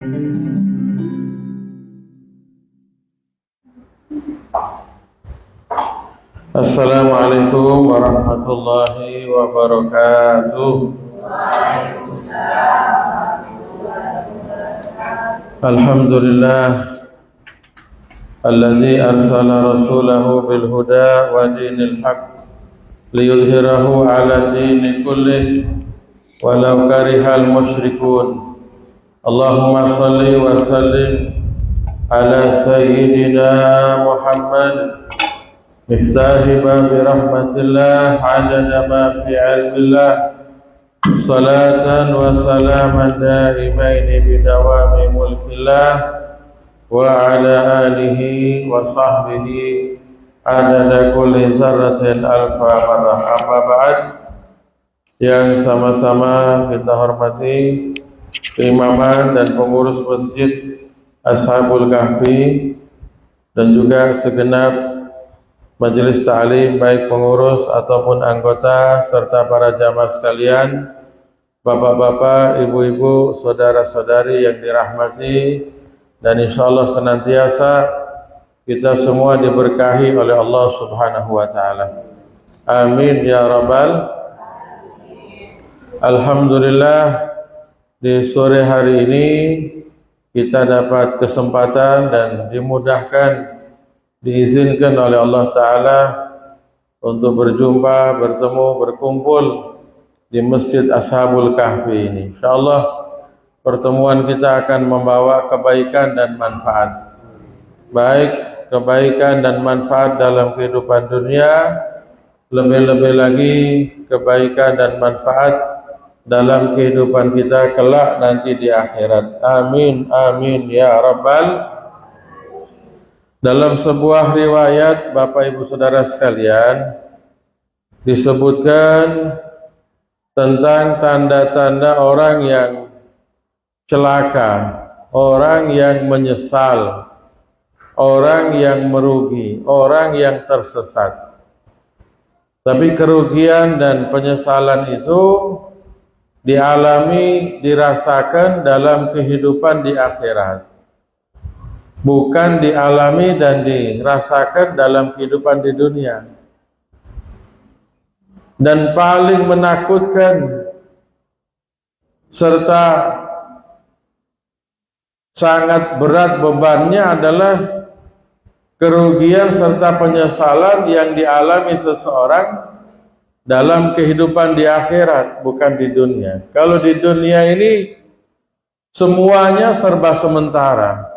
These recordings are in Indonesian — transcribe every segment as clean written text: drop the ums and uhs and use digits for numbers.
Assalamualaikum warahmatullahi wabarakatuh. Alhamdulillah alladzi arsala rasulahu bil huda wa dinil haq liyudhhirahu 'ala dini kullih walau karihal musyrikun. Allahumma shalli wa sallim ala sayyidina Muhammad مفتاح باب رحمة الله عدد ما في علم الله صلاة وسلاما دائمين بدوام ملك الله وعلى آله وصحبه عدد كل ذرة ألف مرة. Amma ba'd, yang sama-sama kita hormati imaman dan pengurus masjid Ashabul Kahfi dan juga segenap majelis ta'lim, baik pengurus ataupun anggota, serta para jamaah sekalian, bapak-bapak, ibu-ibu, saudara-saudari yang dirahmati dan insyaallah senantiasa kita semua diberkahi oleh Allah Subhanahu wa taala. Amin ya rabbal. Alhamdulillah, di sore hari ini kita dapat kesempatan dan dimudahkan, diizinkan oleh Allah Ta'ala untuk berjumpa, bertemu, berkumpul di Masjid Ashabul Kahfi ini. InsyaAllah pertemuan kita akan membawa kebaikan dan manfaat, baik kebaikan dan manfaat dalam kehidupan dunia, lebih-lebih lagi kebaikan dan manfaat dalam kehidupan kita kelak nanti di akhirat. Amin, amin ya rabbal. Dalam sebuah riwayat, Bapak Ibu Saudara sekalian, disebutkan tentang tanda-tanda orang yang celaka, orang yang menyesal, orang yang merugi, orang yang tersesat. Tapi kerugian dan penyesalan itu dialami, dirasakan dalam kehidupan di akhirat, bukan dialami dan dirasakan dalam kehidupan di dunia. Dan paling menakutkan serta sangat berat bebannya adalah kerugian serta penyesalan yang dialami seseorang dalam kehidupan di akhirat, bukan di dunia. Kalau di dunia ini semuanya serba sementara.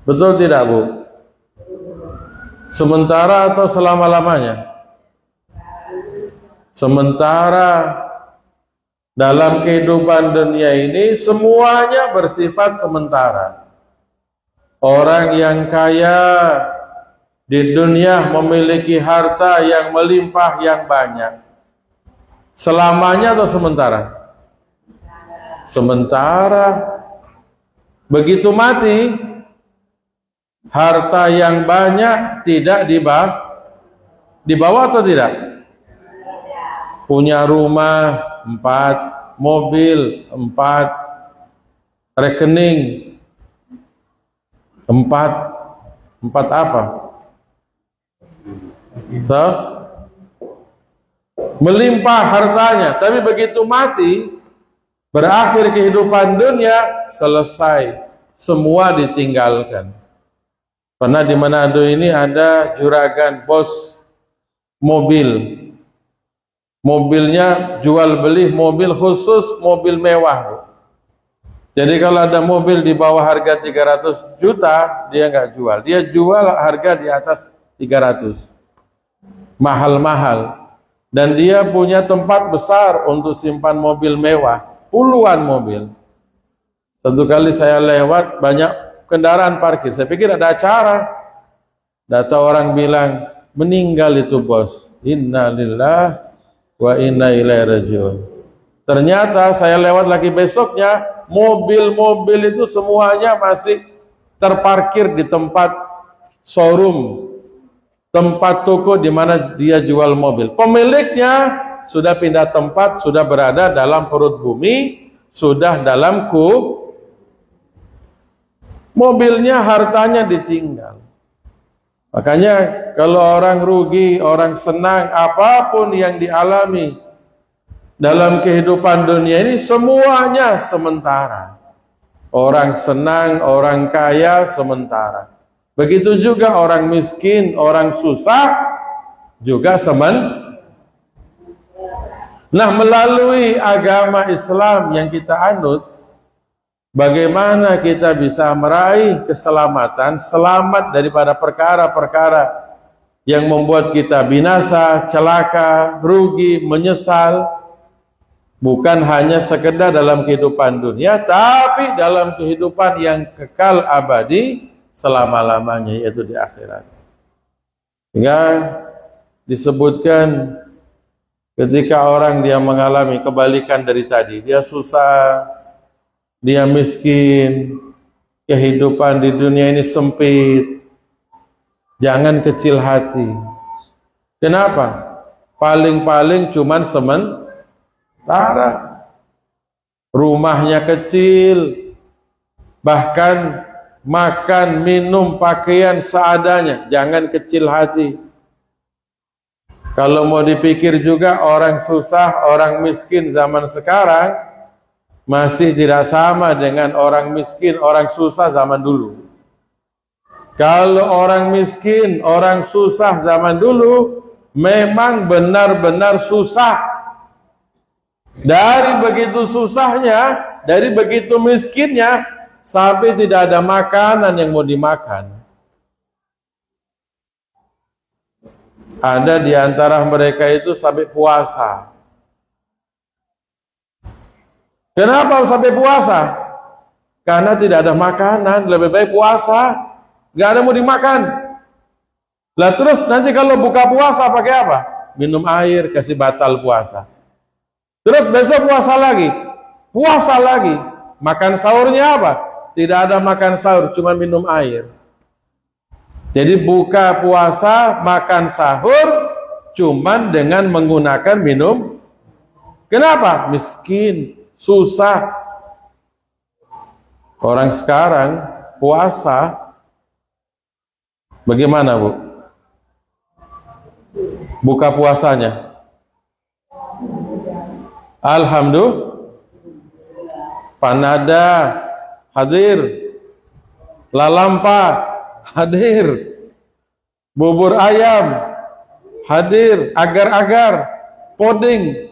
Betul tidak, Bu? Sementara atau selama-lamanya? Sementara. Dalam kehidupan dunia ini semuanya bersifat sementara. Orang yang kaya di dunia memiliki harta yang melimpah, yang banyak. Selamanya atau sementara? Sementara. Begitu mati, harta yang banyak tidak dibawa atau tidak? Punya rumah 4, mobil 4, rekening 4 apa? So, melimpah hartanya, tapi begitu mati, berakhir kehidupan dunia, selesai, semua ditinggalkan. Pernah di Manado ini ada juragan bos mobil. Mobilnya jual beli mobil khusus, mobil mewah. Jadi kalau ada mobil di bawah harga 300 juta, dia nggak jual. Dia jual harga di atas 300. Mahal-mahal. Dan dia punya tempat besar untuk simpan mobil mewah. Puluhan mobil. Satu kali saya lewat, banyak kendaraan parkir. Saya pikir ada acara. Data orang bilang, meninggal itu bos. Inna lillahi wa inna ilaihi rajiun. Ternyata saya lewat lagi besoknya, mobil-mobil itu semuanya masih terparkir di tempat showroom, tempat toko di mana dia jual mobil. Pemiliknya sudah pindah tempat, sudah berada dalam perut bumi, sudah dalam mobilnya, hartanya ditinggal. Makanya kalau orang rugi, orang senang, apapun yang dialami dalam kehidupan dunia ini semuanya sementara. Orang senang, orang kaya sementara. Begitu juga orang miskin, orang susah juga sementara. Nah, melalui agama Islam yang kita anut, bagaimana kita bisa meraih keselamatan, selamat daripada perkara-perkara yang membuat kita binasa, celaka, rugi, menyesal, bukan hanya sekedar dalam kehidupan dunia, tapi dalam kehidupan yang kekal abadi selama-lamanya, yaitu di akhirat. Sehingga disebutkan ketika orang dia mengalami kebalikan dari tadi, dia susah, dia miskin, kehidupan di dunia ini sempit, jangan kecil hati. Kenapa? Paling-paling cuman sementara. Rumahnya kecil, bahkan makan, minum, pakaian seadanya, jangan kecil hati. Kalau mau dipikir juga, orang susah, orang miskin zaman sekarang masih tidak sama dengan orang miskin, orang susah zaman dulu. Kalau orang miskin, orang susah zaman dulu memang benar-benar susah. Dari begitu susahnya, dari begitu miskinnya, sampai tidak ada makanan yang mau dimakan. Ada di antara mereka itu sampai puasa. Kenapa sampai puasa? Karena tidak ada makanan, lebih baik puasa, gak ada mau dimakan. Lah terus nanti kalau buka puasa pakai apa? Minum air, kasih batal puasa. Terus besok puasa lagi, makan sahurnya apa? Tidak ada makan sahur, cuma minum air. Jadi buka puasa, makan sahur, cuman dengan menggunakan minum. Kenapa? Miskin, susah. Orang sekarang puasa, bagaimana Bu? Buka puasanya. Alhamdulillah. Panada hadir, lalampa hadir, bubur ayam hadir, agar-agar, puding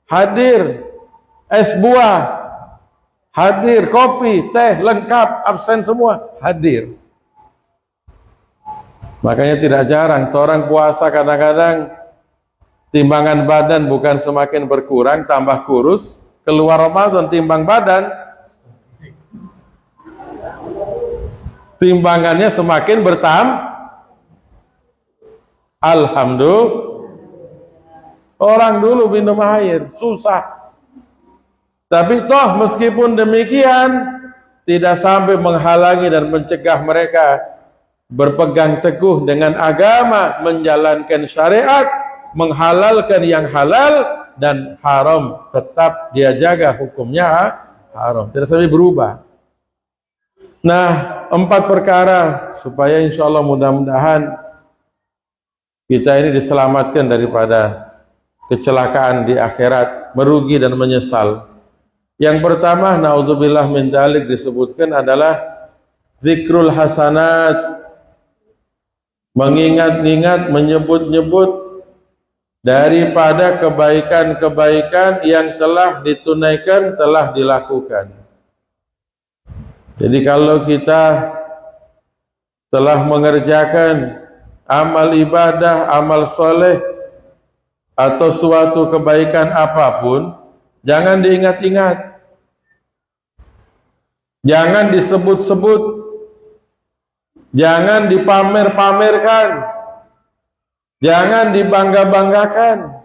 hadir, es buah hadir, kopi, teh lengkap, absen semua hadir. Makanya tidak jarang orang puasa kadang-kadang timbangan badan bukan semakin berkurang, tambah kurus. Keluar Ramadan timbang badan, timbangannya semakin bertambah. Alhamdulillah. Orang dulu minum air susah, tapi toh meskipun demikian tidak sampai menghalangi dan mencegah mereka berpegang teguh dengan agama, menjalankan syariat, menghalalkan yang halal, dan haram tetap dia jaga hukumnya haram, tidak sampai berubah. Nah, 4 perkara supaya insya Allah mudah-mudahan kita ini diselamatkan daripada kecelakaan di akhirat, merugi dan menyesal. Yang pertama, naudzubillah min dzalik, disebutkan adalah zikrul hasanat, mengingat-ingat, menyebut-nyebut daripada kebaikan-kebaikan yang telah ditunaikan, telah dilakukan. Jadi kalau kita telah mengerjakan amal ibadah, amal soleh, atau suatu kebaikan apapun, jangan diingat-ingat, jangan disebut-sebut, jangan dipamer-pamerkan, jangan dibangga-banggakan.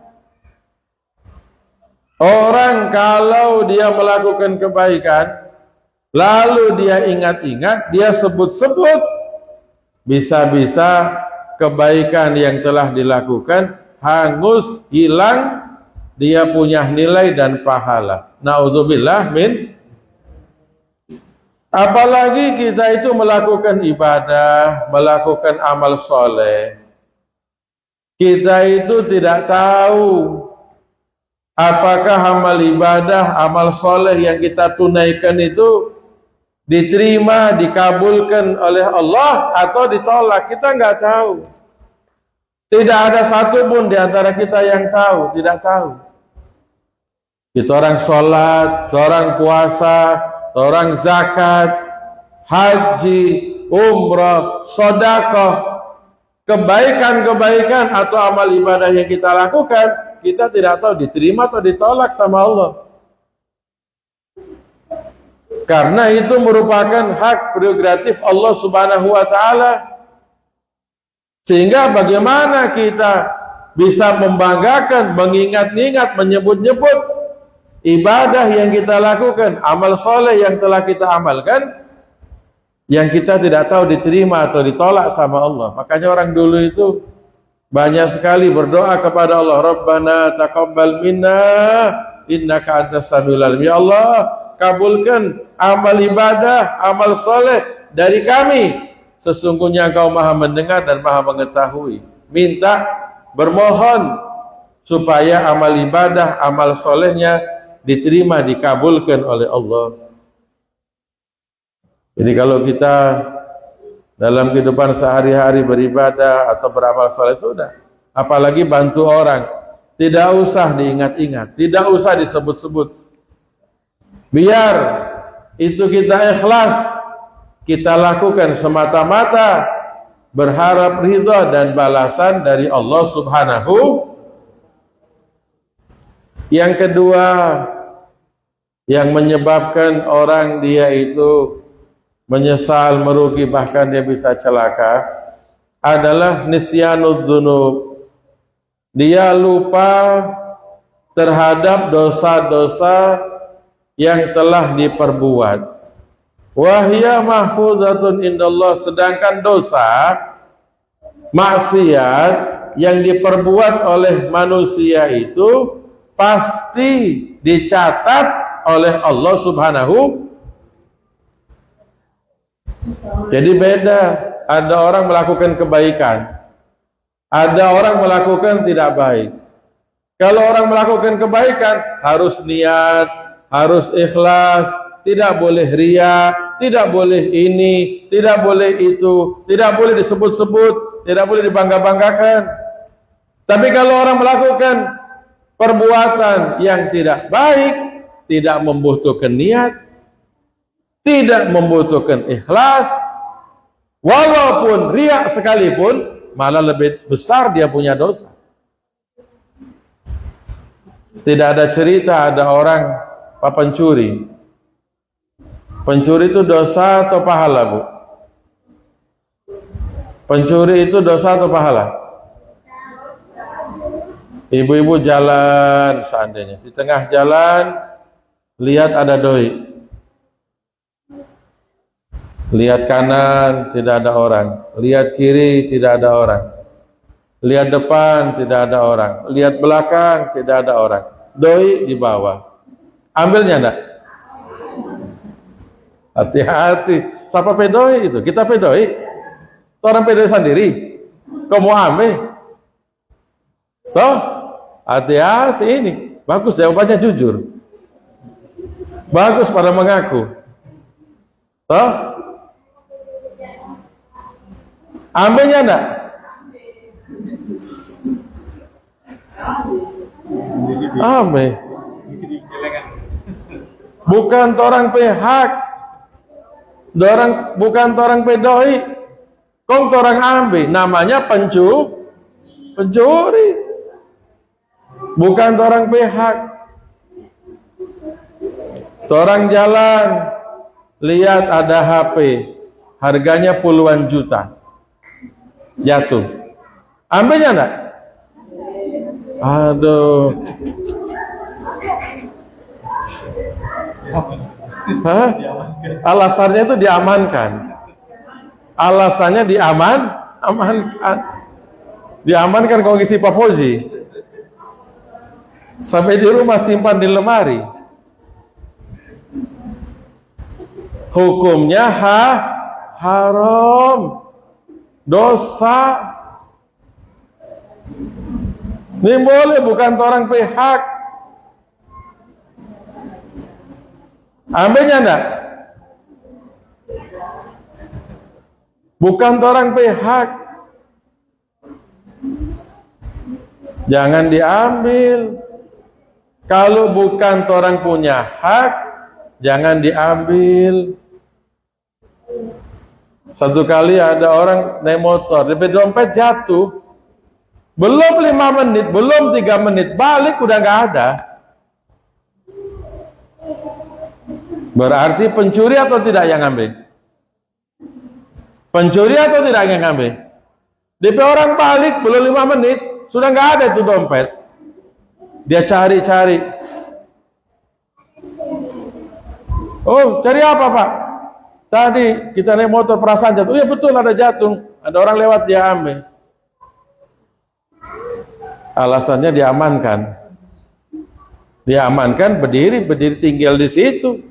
Orang kalau dia melakukan kebaikan, lalu dia ingat-ingat, dia sebut-sebut, bisa-bisa kebaikan yang telah dilakukan hangus, hilang, dia punya nilai dan pahala. Naudzubillah min. Apalagi kita itu melakukan ibadah, melakukan amal soleh. Kita itu tidak tahu apakah amal ibadah, amal soleh yang kita tunaikan itu diterima, dikabulkan oleh Allah atau ditolak. Kita nggak tahu. Tidak ada satupun di antara kita yang tahu, tidak tahu. Kita orang sholat, orang puasa, orang zakat, haji, umrah, sedekah, kebaikan-kebaikan atau amal ibadah yang kita lakukan, kita tidak tahu diterima atau ditolak sama Allah. Karena itu merupakan hak prerogatif Allah Subhanahu wa taala. Sehingga bagaimana kita bisa membanggakan, mengingat-ingat, menyebut-nyebut ibadah yang kita lakukan, amal soleh yang telah kita amalkan, yang kita tidak tahu diterima atau ditolak sama Allah. Makanya orang dulu itu banyak sekali berdoa kepada Allah, Rabbana taqabbal minna innaka antas samiul alim. Ya Allah, kabulkan amal ibadah, amal soleh dari kami. Sesungguhnya Engkau Maha mendengar dan Maha mengetahui. Minta, bermohon supaya amal ibadah, amal solehnya diterima, dikabulkan oleh Allah. Jadi kalau kita dalam kehidupan sehari-hari beribadah atau beramal soleh sudah, apalagi bantu orang, tidak usah diingat-ingat, tidak usah disebut-sebut. Biar itu kita ikhlas, kita lakukan semata-mata berharap ridha dan balasan dari Allah Subhanahu. Yang kedua, yang menyebabkan orang dia itu menyesal, merugi, bahkan dia bisa celaka adalah nisyanud dzunub. Dia lupa terhadap dosa-dosa yang telah diperbuat. Wahya mahfuzatun indallah, sedangkan dosa maksiat yang diperbuat oleh manusia itu pasti dicatat oleh Allah Subhanahu. Jadi beda, ada orang melakukan kebaikan, ada orang melakukan tidak baik. Kalau orang melakukan kebaikan harus niat, harus ikhlas, tidak boleh ria, tidak boleh ini, tidak boleh itu, tidak boleh disebut-sebut, tidak boleh dibangga-banggakan. Tapi kalau orang melakukan perbuatan yang tidak baik, tidak membutuhkan niat, tidak membutuhkan ikhlas, walaupun riak sekalipun, malah lebih besar dia punya dosa. Tidak ada cerita ada orang pencuri. Pencuri itu dosa atau pahala, Bu? Pencuri itu dosa atau pahala? Ibu-ibu jalan seandainya, di tengah jalan lihat ada doi. Lihat kanan, tidak ada orang. Lihat kiri, tidak ada orang. Lihat depan, tidak ada orang. Lihat belakang, tidak ada orang. Doi di bawah. Ambilnya enggak? Hati-hati. Siapa pedoi itu? Kita pedoi. Orang pedoi sendiri. Kau mau ambil? Toh? Hati-hati ini. Bagus jawabannya jujur. Bagus pada mengaku. Toh? Ambilnya enggak? Ambil. Bukan orang pihak. Bukan orang pedoi. Kong orang ambil. Namanya pencuri. Bukan orang pihak. Orang jalan lihat ada HP. Harganya puluhan juta. Jatuh. Ambilnya enggak? Aduh. Hah? Alasannya itu diamankan. Alasannya amankan. Diamankan kalau ngisi papoji. Sampai di rumah simpan di lemari. hukumnya haram, dosa. Ini boleh, bukan orang pihak. Ambilnya enggak? Bukan orang pihak. Jangan diambil. Kalau bukan orang punya hak, jangan diambil. Satu kali ada orang naik motor, DP dompet jatuh. Belum 5 menit, belum 3 menit, balik udah nggak ada. Berarti pencuri atau tidak yang ngambil? Pencuri atau tidak yang ngambil? DP orang balik belum 5 menit, sudah nggak ada itu dompet. Dia cari-cari. Oh, cari apa Pak? Tadi kita naik motor perasaan jatuh. Oh ya betul, ada jatuh. Ada orang lewat, dia ambil. Alasannya diamankan. Diamankan, berdiri tinggal di situ.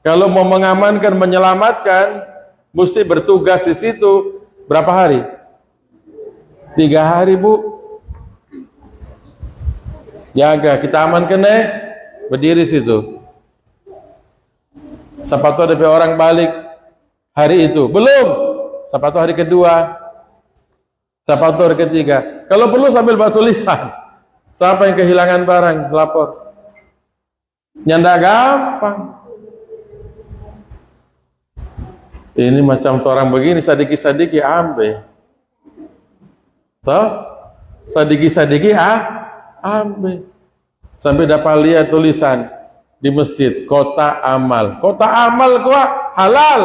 Kalau mau mengamankan, menyelamatkan, mesti bertugas di situ. Berapa hari? 3 hari, Bu. Jaga, kita amankan berdiri situ. Siapa tahu ada orang balik hari itu. Belum. Siapa tahu hari kedua. Siapa tahu hari ketiga. Kalau perlu sambil buat tulisan. Siapa yang kehilangan barang, lapor. Nyanda gampang. Ini macam orang begini, sadiki-sadiki ambil. Tahu? Sadiki-sadiki ambil. Sampai dapat lihat tulisan di masjid, kota amal. Kota amal gua halal.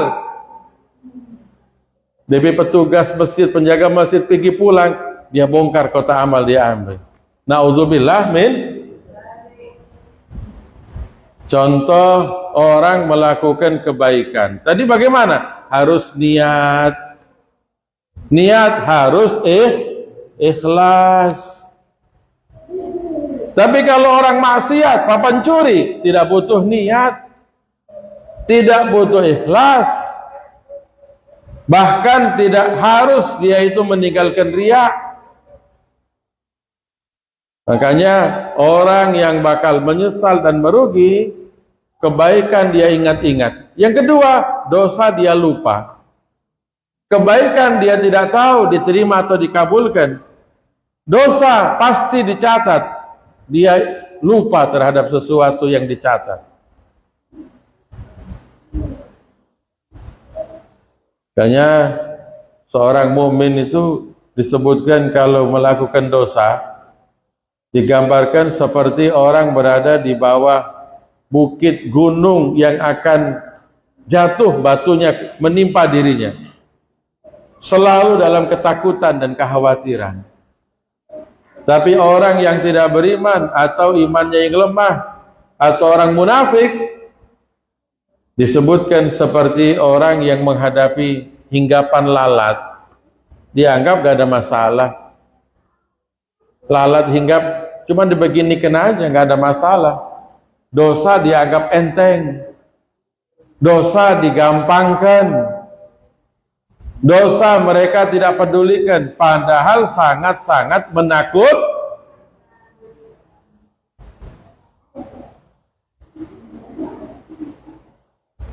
DP petugas masjid, penjaga masjid pergi pulang, dia bongkar kota amal, dia ambil. Na'udzubillah min. Contoh orang melakukan kebaikan. Tadi bagaimana? Harus niat. Niat harus ikhlas. Tapi kalau orang maksiat, pencuri, tidak butuh niat, tidak butuh ikhlas, bahkan tidak harus dia itu meninggalkan riya. Makanya orang yang bakal menyesal dan merugi, kebaikan dia ingat-ingat. Yang kedua, dosa dia lupa. Kebaikan dia tidak tahu diterima atau dikabulkan. Dosa pasti dicatat. Dia lupa terhadap sesuatu yang dicatat. Makanya seorang mukmin itu disebutkan kalau melakukan dosa, digambarkan seperti orang berada di bawah bukit gunung yang akan jatuh batunya menimpa dirinya. Selalu dalam ketakutan dan kekhawatiran. Tapi orang yang tidak beriman atau imannya yang lemah atau orang munafik disebutkan seperti orang yang menghadapi hinggapan lalat. Dianggap gak ada masalah. Lalat hinggap cuma dibeginikan aja, gak ada masalah. Dosa dianggap enteng. Dosa digampangkan. Dosa mereka tidak pedulikan, padahal sangat-sangat menakut.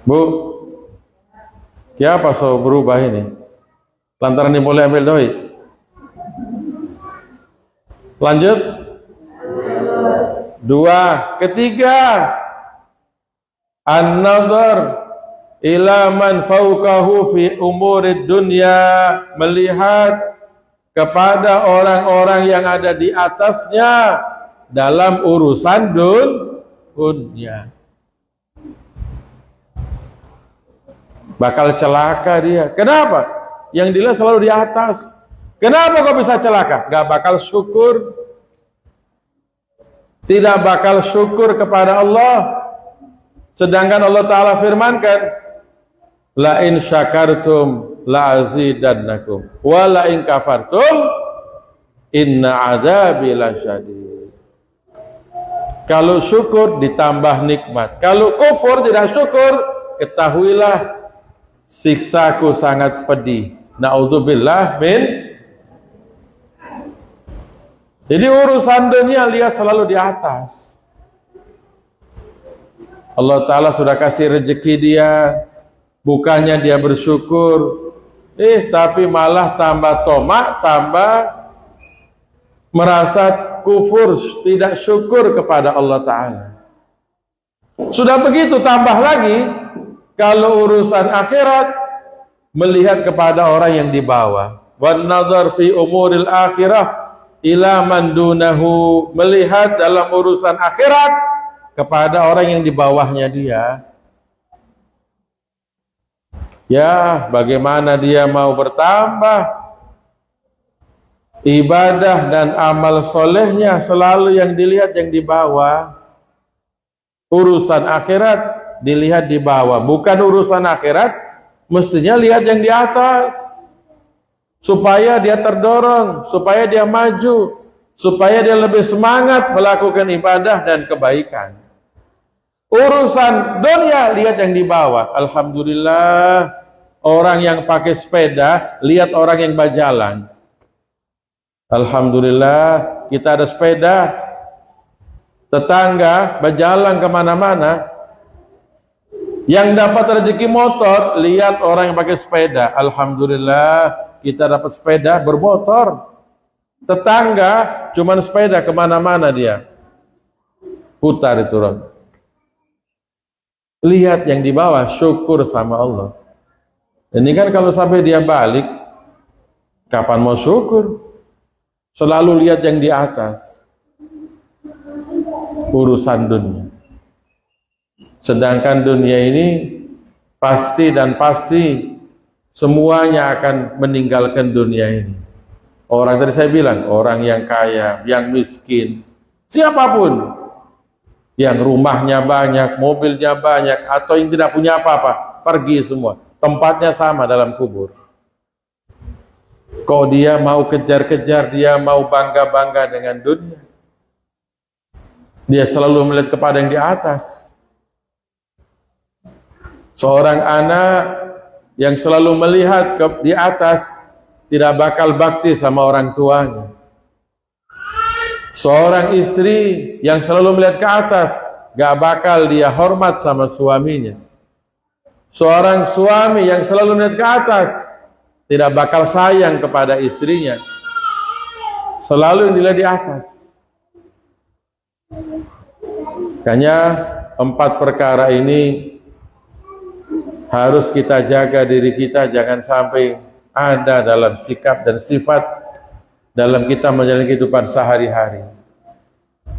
Bu, siapa so berubah ini? Lantaran ini boleh ambil doi. Lanjut. 2, ketiga, an-nazar ila man fauqahu fi umurid dunya, melihat kepada orang-orang yang ada di atasnya dalam urusan dunia. Bakal celaka dia. Kenapa? Yang dilihat selalu di atas. Kenapa kok bisa celaka? Gak bakal syukur. Tidak bakal syukur kepada Allah. Sedangkan Allah Ta'ala firmankan, la in syakartum la azidannakum wa la in kafartum inna adzabi lasyadid. Kalau syukur ditambah nikmat. Kalau kufur tidak syukur, ketahuilah siksaku sangat pedih. Na'udzubillah min. Jadi urusan dunia lihat selalu di atas. Allah Ta'ala sudah kasih rezeki dia, bukannya dia bersyukur, tapi malah tambah tomak, tambah merasa kufur, tidak syukur kepada Allah Ta'ala. Sudah begitu tambah lagi, kalau urusan akhirat, melihat kepada orang yang di bawah. Wan nazar fi umuril akhirah ila man dunahu, melihat dalam urusan akhirat kepada orang yang di bawahnya dia. Ya, bagaimana dia mau bertambah ibadah dan amal solehnya, selalu yang dilihat yang di bawah. Urusan akhirat dilihat di bawah, bukan urusan akhirat mestinya lihat yang di atas, supaya dia terdorong, supaya dia maju, supaya dia lebih semangat melakukan ibadah dan kebaikan. Urusan dunia lihat yang di bawah. Alhamdulillah, orang yang pakai sepeda lihat orang yang berjalan. Alhamdulillah, kita ada sepeda, tetangga berjalan kemana-mana. Yang dapat rezeki motor, lihat orang yang pakai sepeda. Alhamdulillah, kita dapat sepeda bermotor. Tetangga cuman sepeda kemana-mana dia, putar itu orang. Lihat yang di bawah, syukur sama Allah. Ini kan kalau sampai dia balik, kapan mau syukur? Selalu lihat yang di atas, urusan dunia. Sedangkan dunia ini pasti dan pasti semuanya akan meninggalkan dunia ini. Orang tadi saya bilang, orang yang kaya, yang miskin, siapapun, yang rumahnya banyak, mobilnya banyak, atau yang tidak punya apa-apa, pergi semua. Tempatnya sama dalam kubur. Kok dia mau kejar-kejar, dia mau bangga-bangga dengan dunia. Dia selalu melihat kepada yang di atas. Seorang anak yang selalu melihat di atas tidak bakal bakti sama orang tuanya. Seorang istri yang selalu melihat ke atas gak bakal dia hormat sama suaminya. Seorang suami yang selalu melihat ke atas tidak bakal sayang kepada istrinya. Selalu dilihat di atas. Makanya 4 perkara ini harus kita jaga diri kita, jangan sampai ada dalam sikap dan sifat dalam kita menjalani kehidupan sehari-hari.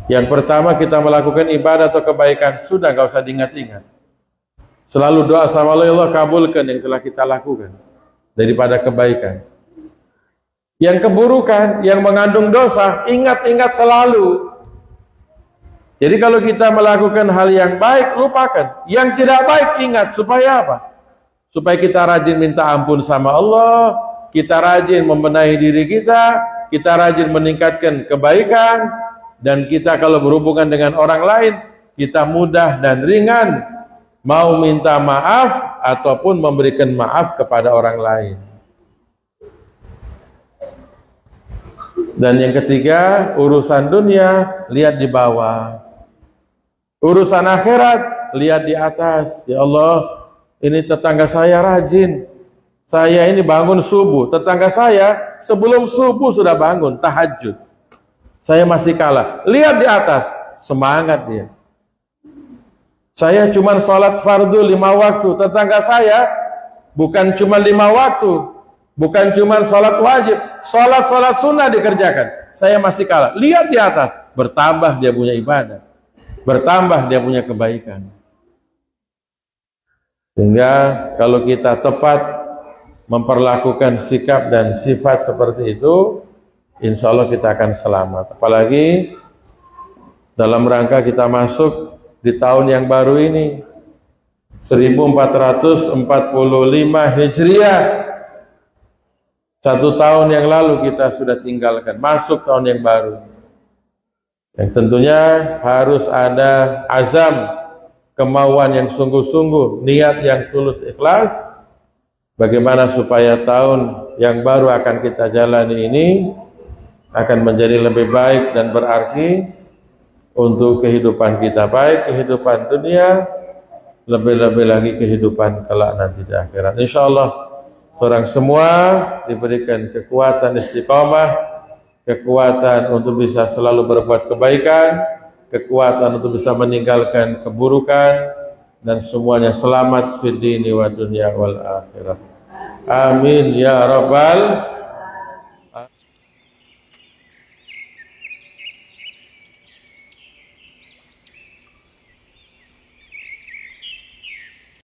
Yang pertama, kita melakukan ibadah atau kebaikan, sudah gak usah diingat-ingat. Selalu doa sama Allah, ya Allah kabulkan yang telah kita lakukan daripada kebaikan. Yang keburukan, yang mengandung dosa, ingat-ingat selalu. Jadi kalau kita melakukan hal yang baik, lupakan. Yang tidak baik, ingat. Supaya apa? Supaya kita rajin minta ampun sama Allah, kita rajin membenahi diri kita rajin meningkatkan kebaikan, dan kita kalau berhubungan dengan orang lain, kita mudah dan ringan mau minta maaf ataupun memberikan maaf kepada orang lain. Dan yang ketiga, urusan dunia lihat di bawah. Urusan akhirat lihat di atas. Ya Allah, ini tetangga saya rajin. Saya ini bangun subuh. Tetangga saya sebelum subuh sudah bangun tahajud. Saya masih kalah. Lihat di atas, semangat dia. Saya cuma sholat fardu 5 waktu. Tetangga saya bukan cuma 5 waktu, bukan cuma sholat wajib, sholat sunnah dikerjakan. Saya masih kalah. Lihat di atas, bertambah dia punya ibadah, bertambah dia punya kebaikan. Sehingga kalau kita tepat memperlakukan sikap dan sifat seperti itu, insya Allah kita akan selamat. Apalagi dalam rangka kita masuk di tahun yang baru ini, 1445 Hijriah. 1 tahun yang lalu kita sudah tinggalkan, masuk tahun yang baru. yang tentunya harus ada azam, kemauan yang sungguh-sungguh, niat yang tulus ikhlas. Bagaimana supaya tahun yang baru akan kita jalani ini akan menjadi lebih baik dan berarti untuk kehidupan kita, baik kehidupan dunia, lebih-lebih lagi kehidupan kelak nanti di akhirat. InsyaAllah orang semua diberikan kekuatan istiqamah, kekuatan untuk bisa selalu berbuat kebaikan, kekuatan untuk bisa meninggalkan keburukan, dan semuanya selamat fid dini wa dunya wal akhirat. Amin ya rabbal